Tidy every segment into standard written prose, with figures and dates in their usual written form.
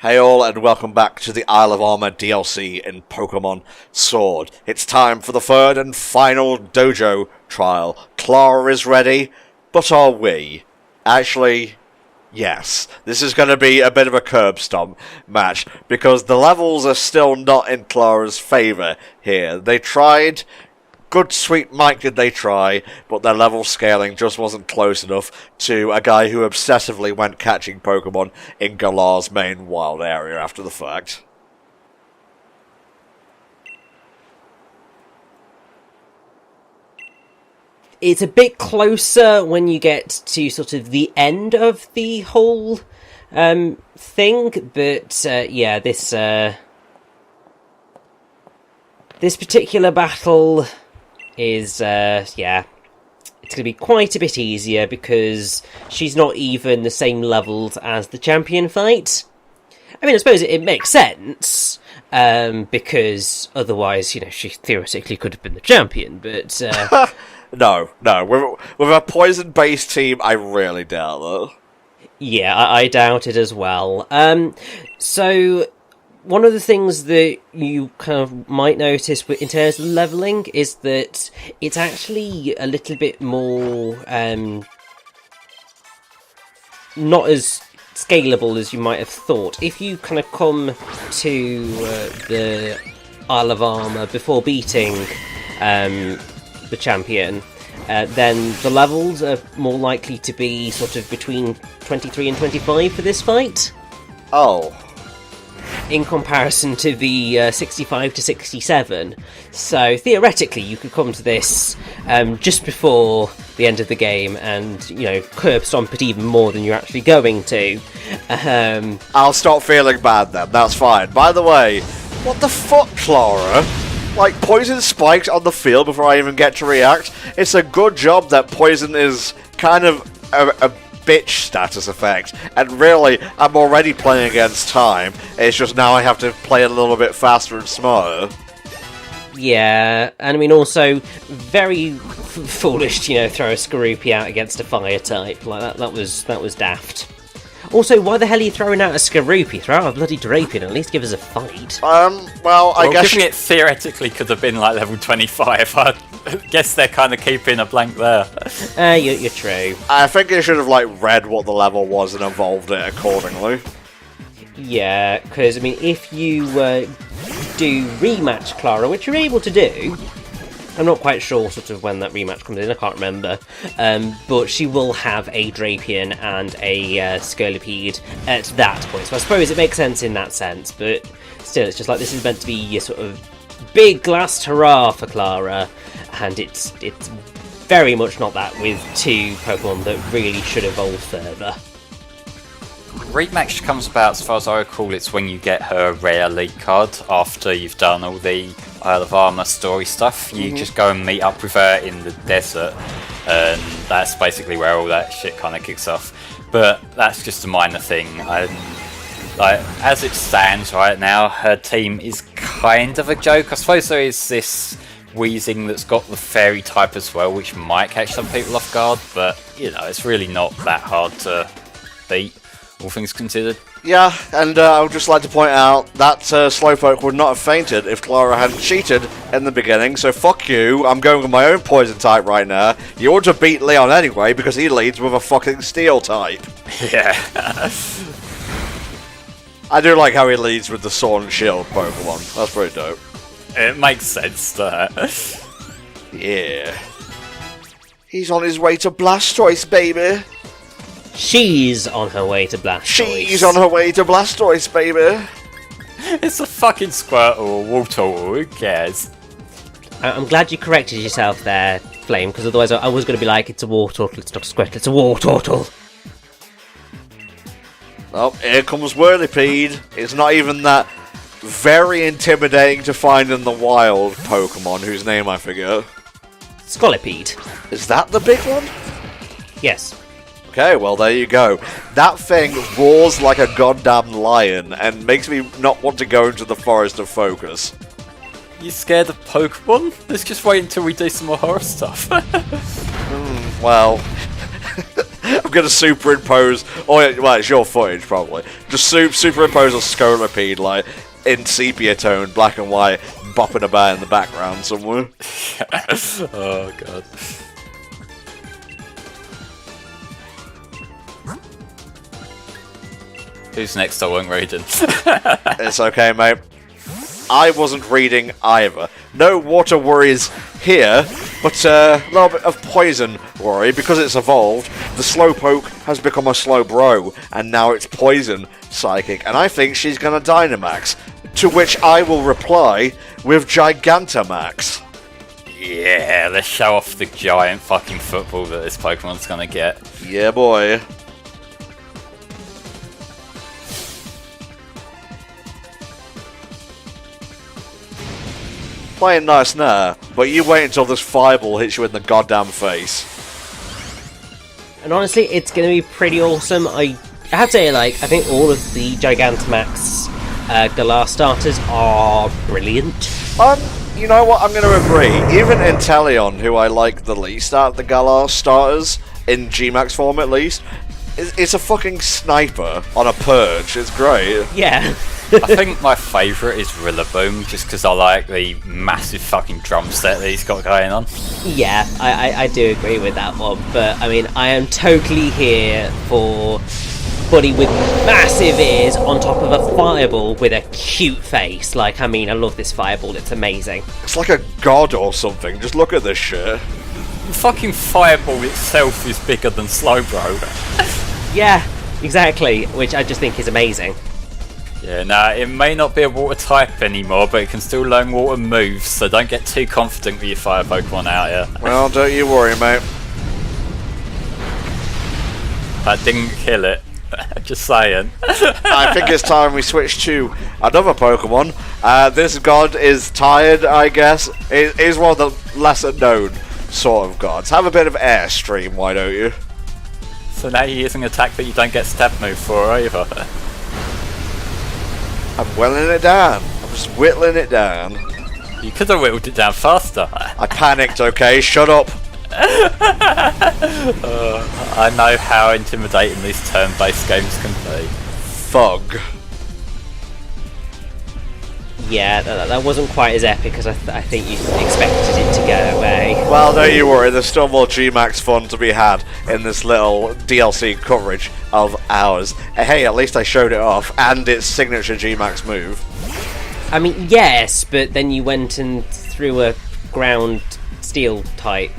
Hey all, and welcome back to the Isle of Armor DLC in Pokémon Sword. It's time for the third and final Dojo trial. Klara is ready, but are we? Actually, yes. This is going to be a bit of a curb stomp match, because the levels are still not in Klara's favour here. They tried. Good sweet Mike did they try, but their level scaling just wasn't close enough to a guy who obsessively went catching Pokemon in Galar's main wild area after the fact. It's a bit closer when you get to sort of the end of the whole thing, but yeah, this particular battle is, yeah, it's going to be quite a bit easier because she's not even the same levels as the champion fight. I mean, I suppose it makes sense, because otherwise, you know, she theoretically could have been the champion, but... No. With a poison-based team, I really doubt that. Yeah, I doubt it as well. So... one of the things that you kind of might notice in terms of leveling is that it's actually a little bit more not as scalable as you might have thought. If you kind of come to the Isle of Armor before beating the champion, then the levels are more likely to be sort of between 23 and 25 for this fight. Oh. In comparison to the 65 to 67. So theoretically you could come to this just before the end of the game and, you know, curb stomp it even more than you're actually going to. I'll stop feeling bad then, that's fine. By the way, what the fuck, Klara? Like, poison spiked on the field before I even get to react? It's a good job that poison is kind of a bitch status effect, and really, I'm already playing against time. It's just now I have to play a little bit faster and smarter. Yeah, and I mean also very foolish to, you know, throw a Skorupi out against a fire type like that. That was daft. Also, why the hell are you throwing out a Skorupi? Throw out a bloody Drapion, at least give us a fight. Well, I guess... given it theoretically could have been like level 25, I guess they're kind of keeping a blank there. You're true. I think they should have, like, read what the level was and evolved it accordingly. Yeah, because, I mean, if you do rematch Klara, which you're able to do... I'm not quite sure sort of when that rematch comes in, I can't remember. But she will have a Drapion and a Scolipede at that point. So I suppose it makes sense in that sense, but still, it's just like this is meant to be a sort of big last hurrah for Klara, and it's very much not that with two Pokemon that really should evolve further. Rematch comes about, as far as I recall, it's when you get her rare league card after you've done all the Isle of Armor story stuff. You just go and meet up with her in the desert, and that's basically where all that shit kind of kicks off. But that's just a minor thing. Like, as it stands right now, her team is kind of a joke. I suppose there is this Weezing that's got the fairy type as well, which might catch some people off guard, but, you know, it's really not that hard to beat, all things considered. Yeah, and I would just like to point out that Slowpoke would not have fainted if Klara hadn't cheated in the beginning, so fuck you, I'm going with my own poison type right now. You ought to beat Leon anyway, because he leads with a fucking steel type. Yeah. I do like how he leads with the Sword and Shield Pokemon, that's pretty dope. It makes sense, that. Yeah. He's on his way to Blastoise, baby! She's on her way to Blastoise. She's on her way to Blastoise, baby! It's a fucking Squirtle or Wartortle, who cares? I'm glad you corrected yourself there, Flame, because otherwise I was going to be like, it's a Wartortle, it's not a Squirtle, it's a Wartortle. Oh, here comes Whirlipede. It's not even that very intimidating to find in the wild Pokemon, whose name I forget. Scolipede. Is that the big one? Yes. Okay, well there you go. That thing roars like a goddamn lion and makes me not want to go into the Forest of Focus. You scared of Pokemon? Let's just wait until we do some more horror stuff. Well, I'm gonna superimpose. Oh, yeah, well, it's your footage probably. Just superimpose a Scolipede like in sepia tone, black and white, bopping about in the background somewhere. Oh god. Who's next? I won't read it. It's okay, mate. I wasn't reading either. No water worries here, but a little bit of poison worry because it's evolved. The Slowpoke has become a Slowbro, and now it's poison psychic, and I think she's gonna Dynamax. To which I will reply with Gigantamax. Yeah, let's show off the giant fucking football that this Pokemon's gonna get. Yeah, boy. Playing nice now, but you wait until this fireball hits you in the goddamn face. And honestly, it's going to be pretty awesome. I have to say, like, I think all of the Gigantamax Galar starters are brilliant. You know what, I'm going to agree. Even Inteleon, who I like the least out of the Galar starters, in G-Max form at least, it's a fucking sniper on a purge. It's great. Yeah. I think my favourite is Rillaboom, just because I like the massive fucking drum set that he's got going on. Yeah, I do agree with that one, but I mean, I am totally here for Buddy with massive ears on top of a fireball with a cute face. Like, I mean, I love this fireball, it's amazing. It's like a god or something. Just look at this shit. The fucking fireball itself is bigger than Slowbro. Yeah, exactly, which I just think is amazing. Yeah, nah, it may not be a water type anymore, but it can still learn water moves, so don't get too confident with your fire Pokemon out here. Well, don't you worry, mate. That didn't kill it. Just saying. I think it's time we switch to another Pokemon. This god is tired, I guess. It is one of the lesser known sort of gods. Have a bit of Airstream, why don't you? So now you're using an attack that you don't get stab move for either. I'm whittling it down. I'm just whittling it down. You could have whittled it down faster. I panicked, okay? Shut up. I know how intimidating these turn-based games can be. Fug. Yeah, that wasn't quite as epic as I think you expected it to go away. Well, don't you worry, there's still more G-Max fun to be had in this little DLC coverage of ours. Hey, at least I showed it off, and its signature G-Max move. I mean, yes, but then you went and threw a ground steel type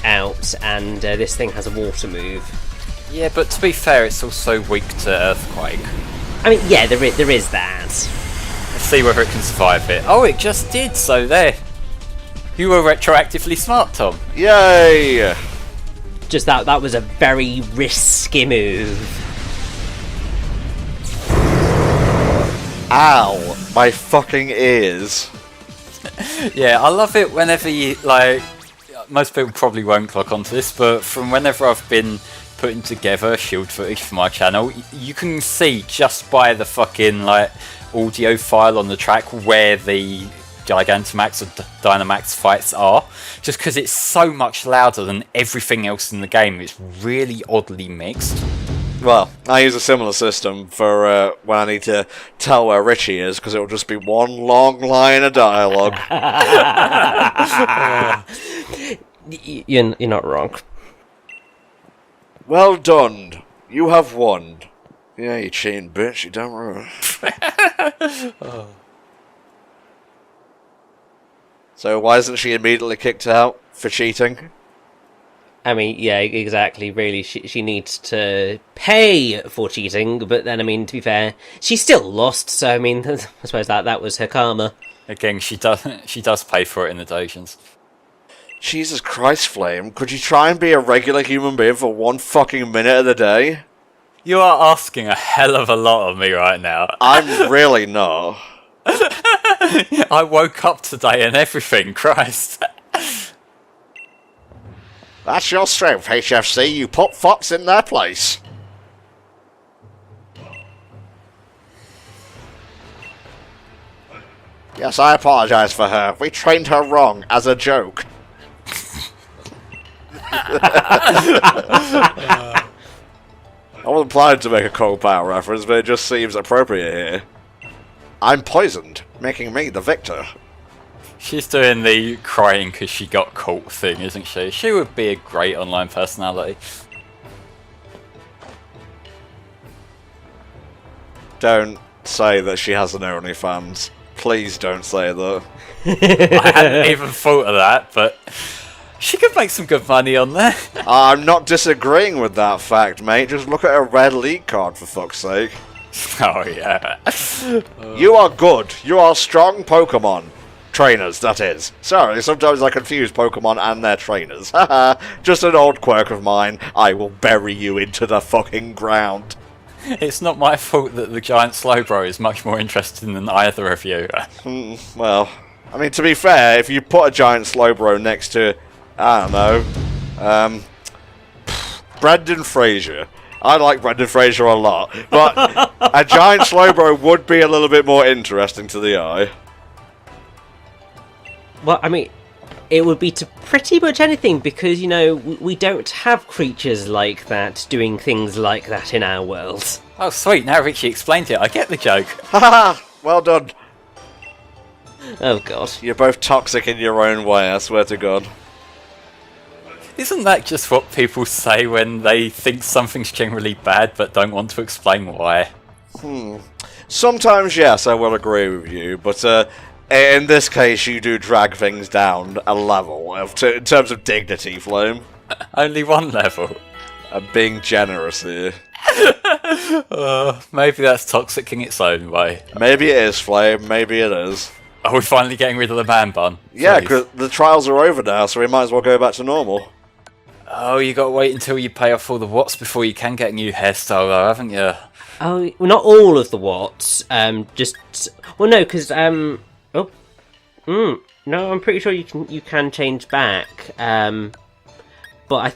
out, and this thing has a water move. Yeah, but to be fair, it's also weak to Earthquake. I mean, yeah, there is that. Let's see whether it can survive it. Oh, it just did, so there. You were retroactively smart, Tom. Yay! Just that was a very risky move. Ow! My fucking ears. Yeah, I love it whenever you, like, most people probably won't clock onto this, but from whenever I've been putting together shield footage for my channel, you can see just by the fucking, like, audio file on the track where the Gigantamax or Dynamax fights are, just because it's so much louder than everything else in the game. It's really oddly mixed. Well, I use a similar system for when I need to tell where Richie is, because it'll just be one long line of dialogue. You're not wrong. Well done. You have won. Yeah, you cheating bitch, you don't ruin. So why isn't she immediately kicked out for cheating? I mean, yeah, exactly. Really, she needs to pay for cheating, but then, I mean, to be fair, she still lost. So, I mean, I suppose that was her karma. Again, she does pay for it in the dojins. Jesus Christ, Flame! Could you try and be a regular human being for one fucking minute of the day? You are asking a hell of a lot of me right now. I'm really not. I woke up today and everything, Christ. That's your strength, HFC. You put Fox in their place. Yes, I apologise for her. We trained her wrong as a joke. I wasn't planning to make a Cold Power reference, but it just seems appropriate here. I'm poisoned, making me the victor. She's doing the crying because she got caught thing, isn't she? She would be a great online personality. Don't say that she has an OnlyFans. Please don't say that. I hadn't even thought of that, but she could make some good money on there. I'm not disagreeing with that fact, mate. Just look at her red league card, for fuck's sake. Oh, yeah. You are good. You are strong Pokemon. Trainers, that is. Sorry, sometimes I confuse Pokemon and their trainers. Haha, just an old quirk of mine. I will bury you into the fucking ground. It's not my fault that the giant Slowbro is much more interesting than either of you. Well, I mean, to be fair, if you put a giant Slowbro next to, I don't know, Brendan Fraser. I like Brendan Fraser a lot, but a giant Slowbro would be a little bit more interesting to the eye. Well, I mean, it would be to pretty much anything because, you know, we don't have creatures like that doing things like that in our world. Oh, sweet. Now Richie explained it. I get the joke. Haha, well done. Oh, God. You're both toxic in your own way, I swear to God. Isn't that just what people say when they think something's generally bad but don't want to explain why? Sometimes, yes, I will agree with you, but in this case, you do drag things down a level in terms of dignity, Flame. Only one level. I'm being generous here. Maybe that's toxic in its own way. Maybe it is, Flame. Maybe it is. Are we finally getting rid of the man bun? Yeah, Please. because the trials are over now, so we might as well go back to normal. Oh, you gotta wait until you pay off all the watts before you can get a new hairstyle, though, haven't you? Oh, well, not all of the watts. Just well, no, because no, I'm pretty sure you can change back. But I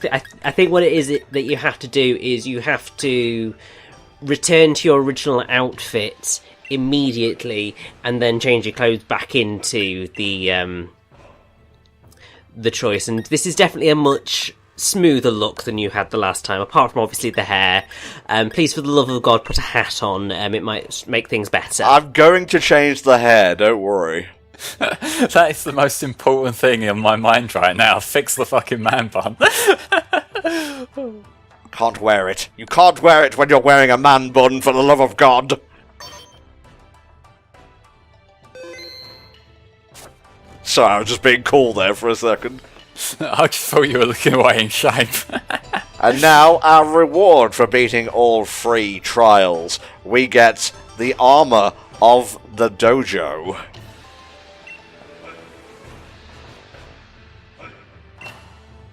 think what it is that you have to do is you have to return to your original outfit immediately, and then change your clothes back into the choice. And this is definitely a much smoother look than you had the last time, apart from obviously the hair. Please, for the love of God, put a hat on. It might make things better. I'm going to change the hair, don't worry. That is the most important thing in my mind right now. Fix the fucking man bun. Can't wear it. You can't wear it when you're wearing a man bun, for the love of God. Sorry, I was just being cool there for a second. I just thought you were looking away in shame. And now, our reward for beating all 3 trials. We get the armor of the Dojo.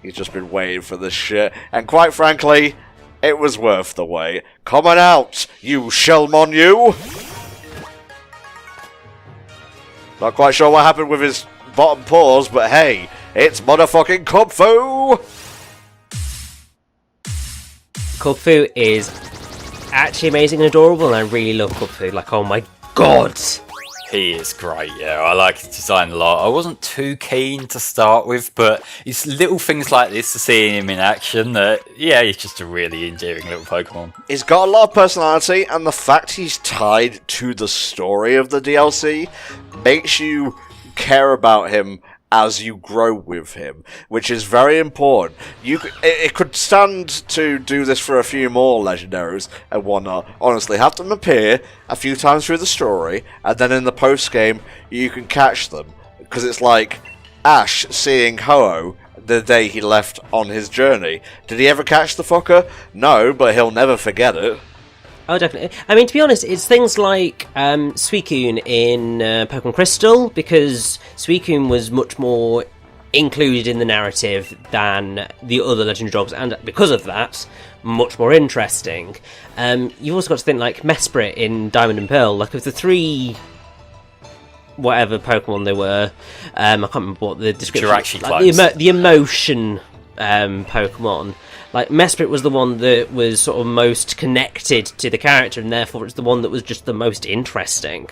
He's just been waiting for this shit. And quite frankly, it was worth the wait. Come on out, you Shelmon, you! Not quite sure what happened with his bottom paws, but hey, it's motherfucking Kung Fu! Kung Fu is actually amazing and adorable, and I really love Kung Fu. Like, oh my god! He is great, yeah. I like his design a lot. I wasn't too keen to start with, but it's little things like this to see him in action that, yeah, he's just a really endearing little Pokemon. He's got a lot of personality, and the fact he's tied to the story of the DLC makes you care about him as you grow with him, which is very important. It could stand to do this for a few more Legendaries and whatnot. Honestly, have them appear a few times through the story, and then in the post-game, you can catch them. Because it's like Ash seeing Ho-Oh the day he left on his journey. Did he ever catch the fucker? No, but he'll never forget it. Oh, definitely. I mean, to be honest, it's things like Suicune in Pokemon Crystal, because Suicune was much more included in the narrative than the other legendary dogs, and because of that, much more interesting. You've also got to think like Mesprit in Diamond and Pearl, like of the 3 whatever Pokemon they were, I can't remember what the description Jirachi like, the emotion Pokemon. Like, Mesprit was the one that was sort of most connected to the character, and therefore it's the one that was just the most interesting.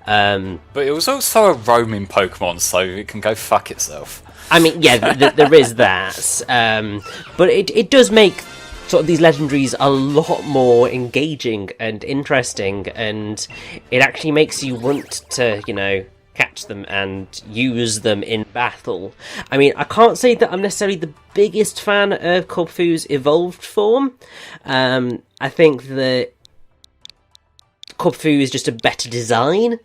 But it was also a roaming Pokemon, so it can go fuck itself. I mean, yeah, there is that. But it does make sort of these legendaries a lot more engaging and interesting, and it actually makes you want to, catch them and use them in battle. I mean, I can't say that I'm necessarily the biggest fan of Corphu's evolved form. I think that Corphu is just a better design,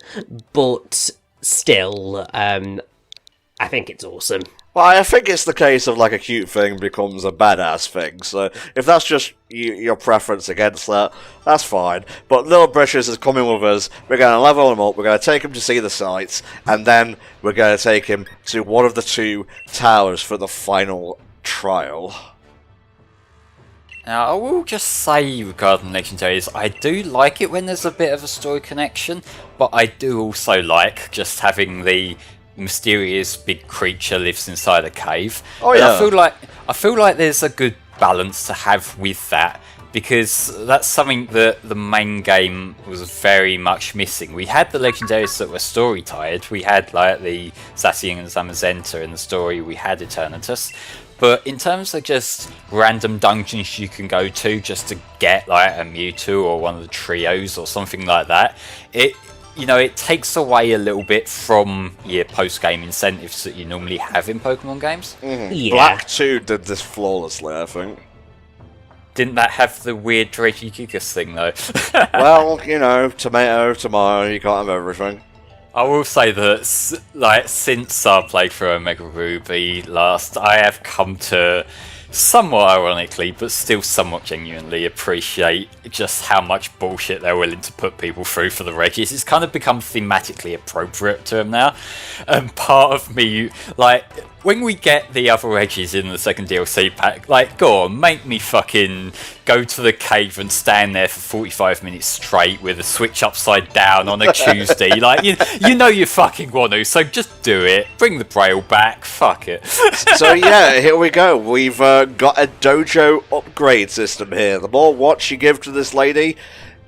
but still, I think it's awesome. Well, I think it's the case of, like, a cute thing becomes a badass thing, so if that's just your preference against that, that's fine. But Little Britches is coming with us, we're going to level him up, we're going to take him to see the sights, and then we're going to take him to one of the 2 towers for the final trial. Now, I will just say regarding Legendaries, I do like it when there's a bit of a story connection, but I do also like just having the mysterious big creature lives inside a cave. Oh yeah. I feel like there's a good balance to have with that, because that's something that the main game was very much missing. We had the Legendaries that were story tied. We had like the Zacian and Zamazenta in the story. We had Eternatus. But in terms of just random dungeons you can go to just to get like a Mewtwo or one of the trios or something like that, it takes away a little bit from your post-game incentives that you normally have in Pokemon games. Mm-hmm. Yeah. Black 2 did this flawlessly, I think. Didn't that have the weird Regigigas thing, though? Well, tomato, you can't have everything. I will say that, like, since I played through Omega Ruby last, I have come to, somewhat ironically, but still somewhat genuinely appreciate just how much bullshit they're willing to put people through for the Regis. It's kind of become thematically appropriate to them now. And part of me, like, when we get the other Regis in the second DLC pack, like, go on, make me fucking go to the cave and stand there for 45 minutes straight with a switch upside down on a Tuesday. Like, you know you fucking want to, so just do it. Bring the Braille back. Fuck it. So yeah, here we go. We've got a dojo upgrade system here. The more watch you give to this lady,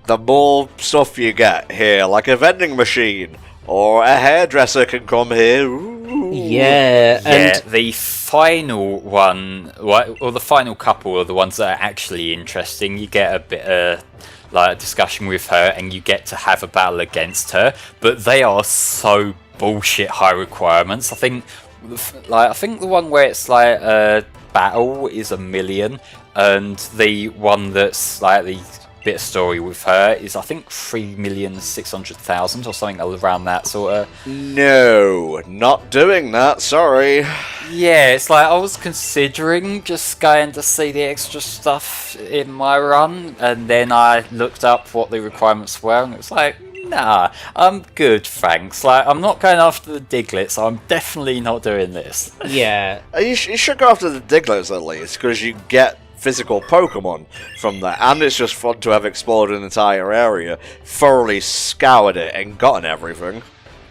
the more stuff you get here, like a vending machine. Or a hairdresser can come here. Ooh. Yeah, and the final one, or the final couple are the ones that are actually interesting. You get a bit of like a discussion with her, and you get to have a battle against her. But they are so bullshit high requirements. I think the one where it's like a battle is 1 million, and the one that's like the bit of story with her is I think 3,600,000 or something around that sort of. No, not doing that, sorry. Yeah, it's like I was considering just going to see the extra stuff in my run, and then I looked up what the requirements were, and it was like, nah, I'm good, thanks. Like, I'm not going after the Diglett, so I'm definitely not doing this. yeah, You should go after the Digletts at least, because you get physical Pokemon from that, and it's just fun to have explored an entire area, thoroughly scoured it, and gotten everything.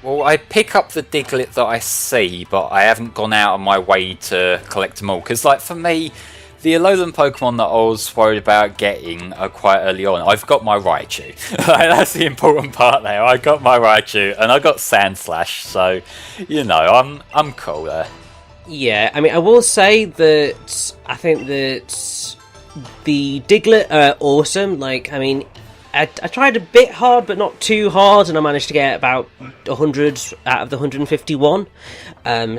Well, I pick up the Diglett that I see, but I haven't gone out of my way to collect them all, because, like, for me, the Alolan Pokemon that I was worried about getting are quite early on. I've got my Raichu. That's the important part there. I got my Raichu, and I got Sandslash, so, I'm cool there. yeah. I mean, I will say that I think that the Diglett are awesome. Like, I mean, I tried a bit hard, but not too hard, and I managed to get about 100 out of the 151.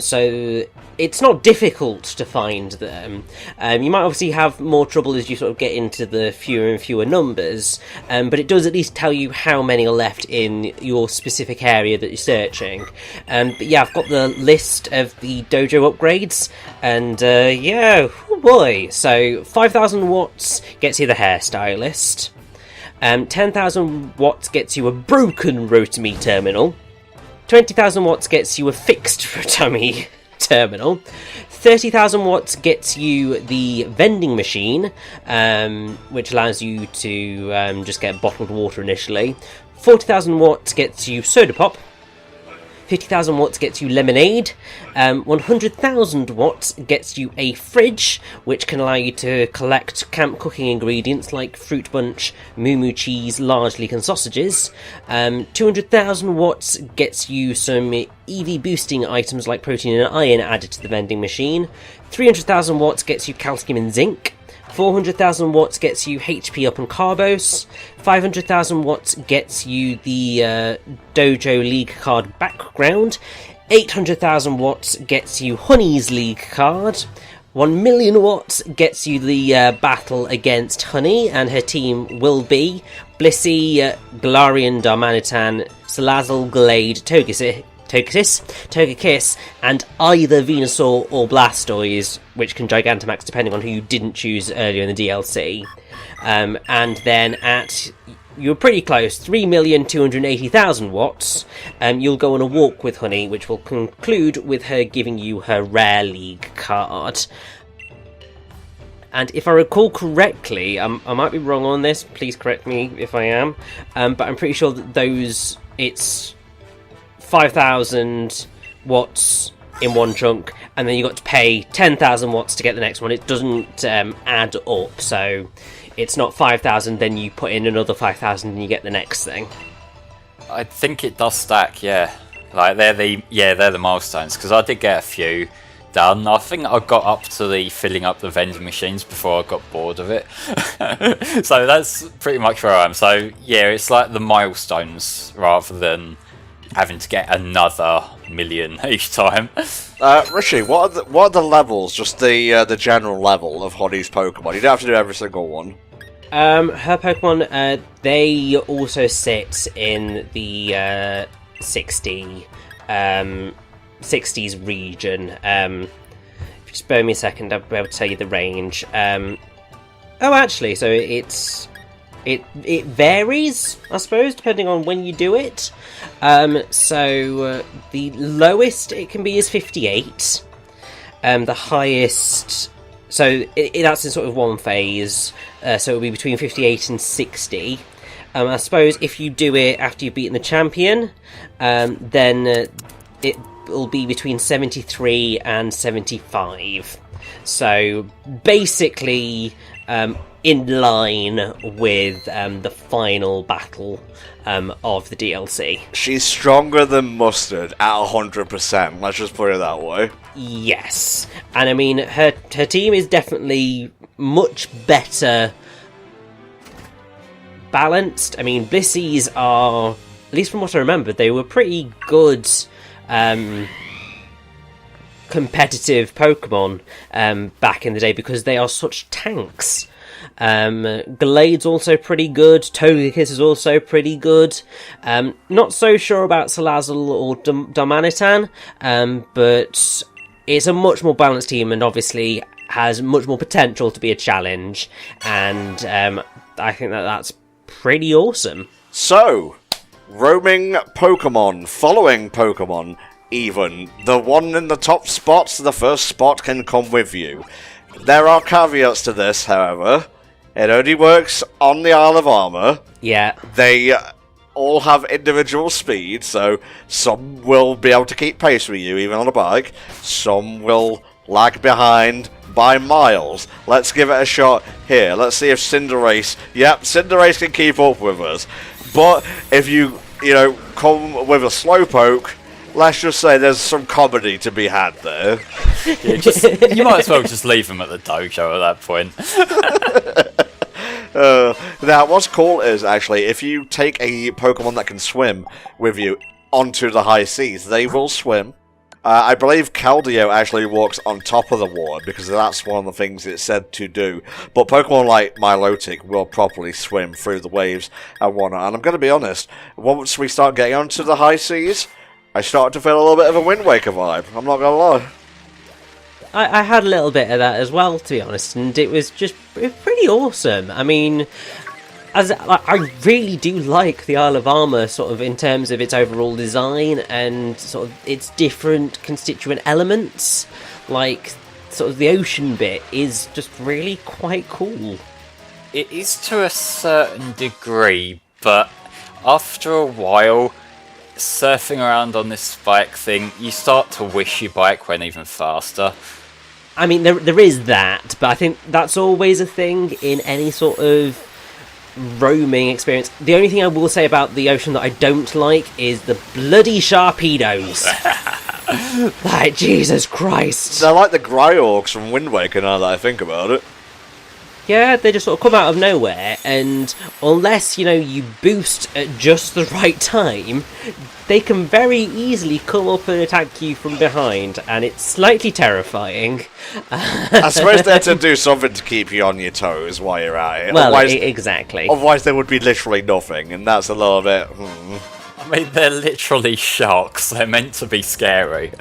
So it's not difficult to find them. You might obviously have more trouble as you sort of get into the fewer and fewer numbers, but it does at least tell you how many are left in your specific area that you're searching. But yeah, I've got the list of the dojo upgrades, and yeah, oh boy. So 5,000 watts gets you the hairstylist. 10,000 watts gets you a broken Rotami terminal. 20,000 watts gets you a fixed Rotami terminal. 30,000 watts gets you the vending machine, which allows you to just get bottled water initially. 40,000 watts gets you soda pop. 50,000 watts gets you lemonade. 100,000 watts gets you a fridge, which can allow you to collect camp cooking ingredients like fruit bunch, moo cheese, large leek and sausages. 200,000 watts gets you some EV boosting items like protein and iron added to the vending machine. 300,000 watts gets you calcium and zinc. 400,000 watts gets you HP up on Carbos. 500,000 watts gets you the Dojo League card background. 800,000 watts gets you Honey's League card. 1 million watts gets you the battle against Honey, and her team will be Blissey, Galarian Darmanitan, Salazzle, Glade, Togekiss, and either Venusaur or Blastoise, which can Gigantamax depending on who you didn't choose earlier in the DLC. And then at... You're pretty close, 3,280,000 watts. You'll go on a walk with Honey, which will conclude with her giving you her Rare League card. And if I recall correctly, I might be wrong on this, please correct me if I am, but I'm pretty sure that it's 5,000 watts in one chunk, and then you got to pay 10,000 watts to get the next one. It doesn't add up, so... It's not 5,000, then you put in another 5,000 and you get the next thing. I think it does stack, yeah. Like they're the milestones, because I did get a few done. I think I got up to the filling up the vending machines before I got bored of it. So that's pretty much where I am. So yeah, it's like the milestones rather than having to get another million each time. Rishi, what are the levels? Just the general level of Honey's Pokemon. You don't have to do every single one. Her Pokemon, they also sit in the 60s region. Just bear me a second, I'll be able to tell you the range. Oh, actually, so it varies, I suppose, depending on when you do it. So the lowest it can be is 58. The highest... So that's in sort of one phase, so it'll be between 58 and 60. I suppose if you do it after you've beaten the champion, then it will be between 73 and 75. So basically in line with the final battle of the DLC. She's stronger than Mustard at 100%, let's just put it that way. Yes, and I mean, her team is definitely much better balanced. I mean, Blissey's are, at least from what I remember, they were pretty good competitive Pokemon back in the day because they are such tanks. Glade's also pretty good. Togekiss is also pretty good. Not so sure about Salazzle or Darmanitan, but it's a much more balanced team and obviously has much more potential to be a challenge. And I think that's pretty awesome. So, roaming Pokemon, following Pokemon, even. The one in the top spot, the first spot can come with you. There are caveats to this, however. It only works on the Isle of Armor. Yeah. They all have individual speed, so some will be able to keep pace with you, even on a bike. Some will lag behind by miles. Let's give it a shot here. Let's see if Cinderace... Yep, Cinderace can keep up with us. But if you come with a Slowpoke, let's just say there's some comedy to be had there. Yeah, you might as well just leave them at the dojo at that point. Now, what's cool is, actually, if you take a Pokemon that can swim with you onto the high seas, they will swim. I believe Keldeo actually walks on top of the water, because that's one of the things it's said to do. But Pokemon like Milotic will properly swim through the waves and whatnot. And I'm going to be honest, once we start getting onto the high seas, I start to feel a little bit of a Wind Waker vibe. I'm not going to lie. I had a little bit of that as well, to be honest, and it was pretty awesome. I mean, I really do like the Isle of Armor, sort of in terms of its overall design and sort of its different constituent elements. Like, sort of the ocean bit is just really quite cool. It is to a certain degree, but after a while, surfing around on this bike thing, you start to wish your bike went even faster. I mean, there is that, but I think that's always a thing in any sort of roaming experience. The only thing I will say about the ocean that I don't like is the bloody Sharpedos. Like, Jesus Christ. They're like the Gryorgs from Wind Waker, now that I think about it. Yeah, they just sort of come out of nowhere, and unless, you boost at just the right time, they can very easily come up and attack you from behind, and it's slightly terrifying. I suppose they had to do something to keep you on your toes while you're at it. Well, exactly. Otherwise there would be literally nothing, and that's a little bit... I mean, they're literally sharks. They're meant to be scary.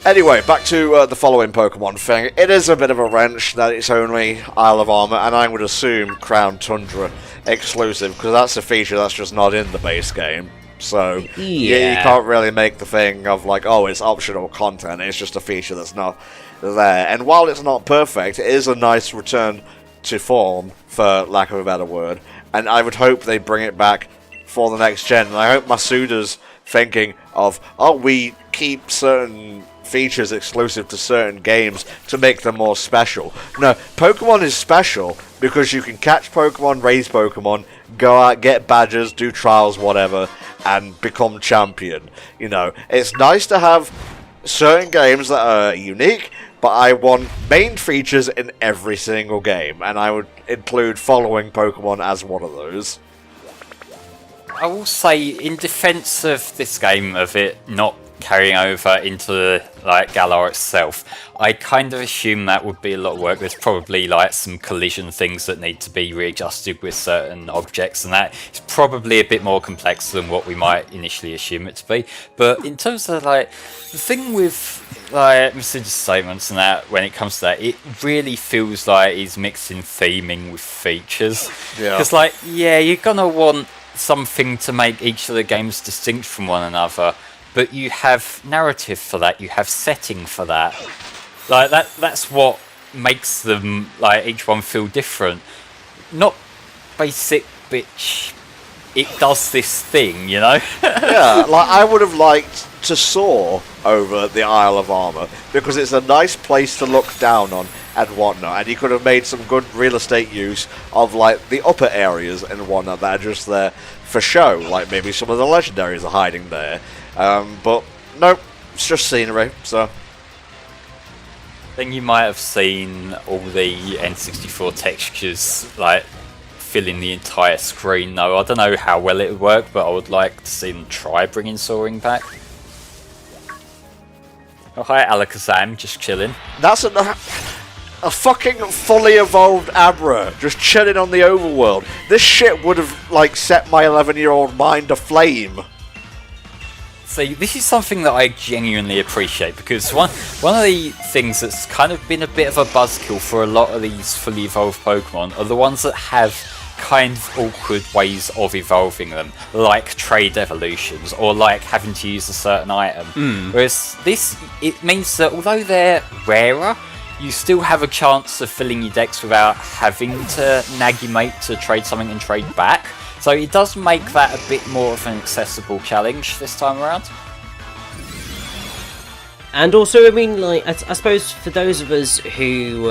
Anyway, back to the following Pokemon thing. It is a bit of a wrench that it's only Isle of Armor, and I would assume Crown Tundra exclusive, because that's a feature that's just not in the base game. So, yeah, you can't really make the thing of like, oh, it's optional content, it's just a feature that's not there. And while it's not perfect, it is a nice return to form, for lack of a better word, and I would hope they bring it back for the next gen. And I hope Masuda's thinking of, oh, we keep certain features exclusive to certain games to make them more special. No, Pokemon is special because you can catch Pokemon, raise Pokemon, go out, get badges, do trials, whatever, and become champion. It's nice to have certain games that are unique, but I want main features in every single game, and I would include following Pokemon as one of those. I will say, in defence of this game, of it not carrying over into Galar itself, I kind of assume that would be a lot of work. There's probably some collision things that need to be readjusted with certain objects, and that is probably a bit more complex than what we might initially assume it to be. But in terms of the thing with Mr. statements and that, when it comes to that, it really feels like he's mixing theming with features. Yeah. Because you're gonna want something to make each of the games distinct from one another, but you have narrative for that, you have setting for that. That's what makes them, each one feel different. Not basic bitch, it does this thing, Yeah, I would have liked to soar over the Isle of Armor, because it's a nice place to look down on and whatnot, and you could have made some good real estate use of the upper areas and whatnot that are just there for show, maybe some of the legendaries are hiding there. But nope, it's just scenery, so. I think you might have seen all the N64 textures filling the entire screen though. I don't know how well it would work, but I would like to see them try bringing soaring back. Oh hi Alakazam, just chilling. That's a fucking fully evolved Abra just chilling on the overworld. This shit would have set my 11-year-old mind aflame. See, this is something that I genuinely appreciate, because one of the things that's kind of been a bit of a buzzkill for a lot of these fully evolved Pokemon are the ones that have kind of awkward ways of evolving them, like trade evolutions, or having to use a certain item. Whereas this, it means that although they're rarer, you still have a chance of filling your decks without having to nag your mate to trade something and trade back. So it does make that a bit more of an accessible challenge this time around. And also, I suppose for those of us who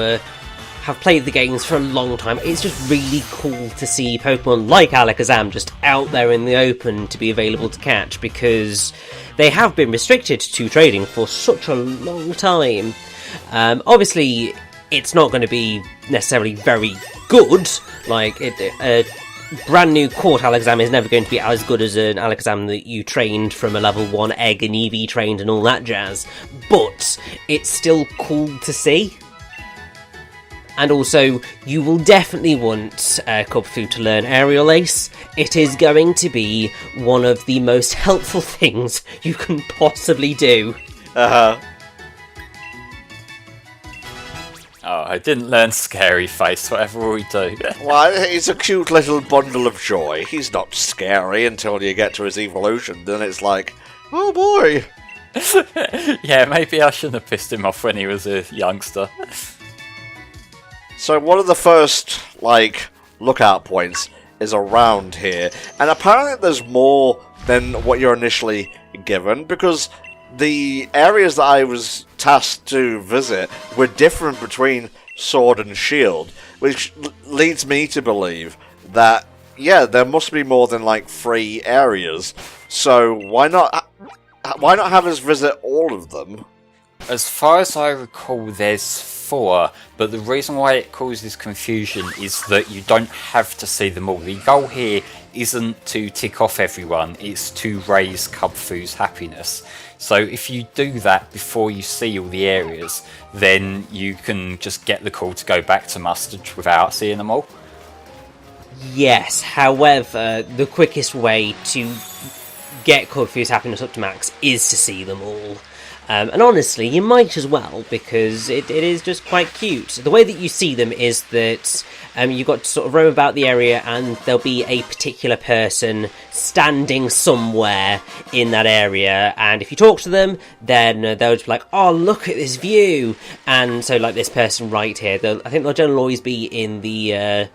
have played the games for a long time, it's just really cool to see Pokemon like Alakazam just out there in the open to be available to catch, because they have been restricted to trading for such a long time. Obviously, it's not going to be necessarily very good. Brand new Court Alakazam is never going to be as good as an Alakazam that you trained from a level 1 egg and EV trained and all that jazz, but it's still cool to see. And also, you will definitely want Cubfu to learn Aerial Ace. It is going to be one of the most helpful things you can possibly do. Oh, I didn't learn Scary Face, whatever we do. Well, he's a cute little bundle of joy. He's not scary until you get to his evolution, then it's oh boy! Yeah, maybe I shouldn't have pissed him off when he was a youngster. So one of the first, lookout points is around here, and apparently there's more than what you're initially given, because the areas that I was tasked to visit were different between Sword and Shield, which leads me to believe that, yeah, there must be more than 3 areas. So why not have us visit all of them? As far as I recall, there's 4, but the reason why it causes confusion is that you don't have to see them all. The goal here isn't to tick off everyone, it's to raise Kubfu's happiness. So if you do that before you see all the areas, then you can just get the call to go back to Mustard without seeing them all. Yes, however, the quickest way to get Kubfu's happiness up to max is to see them all. And honestly, you might as well, because it is just quite cute. The way that you see them is that you've got to sort of roam about the area, and there'll be a particular person standing somewhere in that area, and if you talk to them, then they'll just be like, oh, look at this view! And so, like this person right here, I think they'll generally always be in the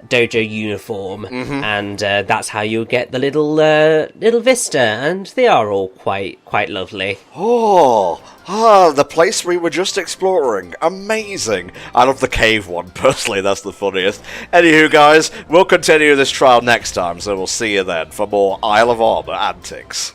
Dojo uniform, and that's how you'll get the little vista, and they are all quite lovely. The place we were just exploring. Amazing. I love the cave one, personally, that's the funniest. Anywho, guys, we'll continue this trial next time, so we'll see you then for more Isle of Armor antics.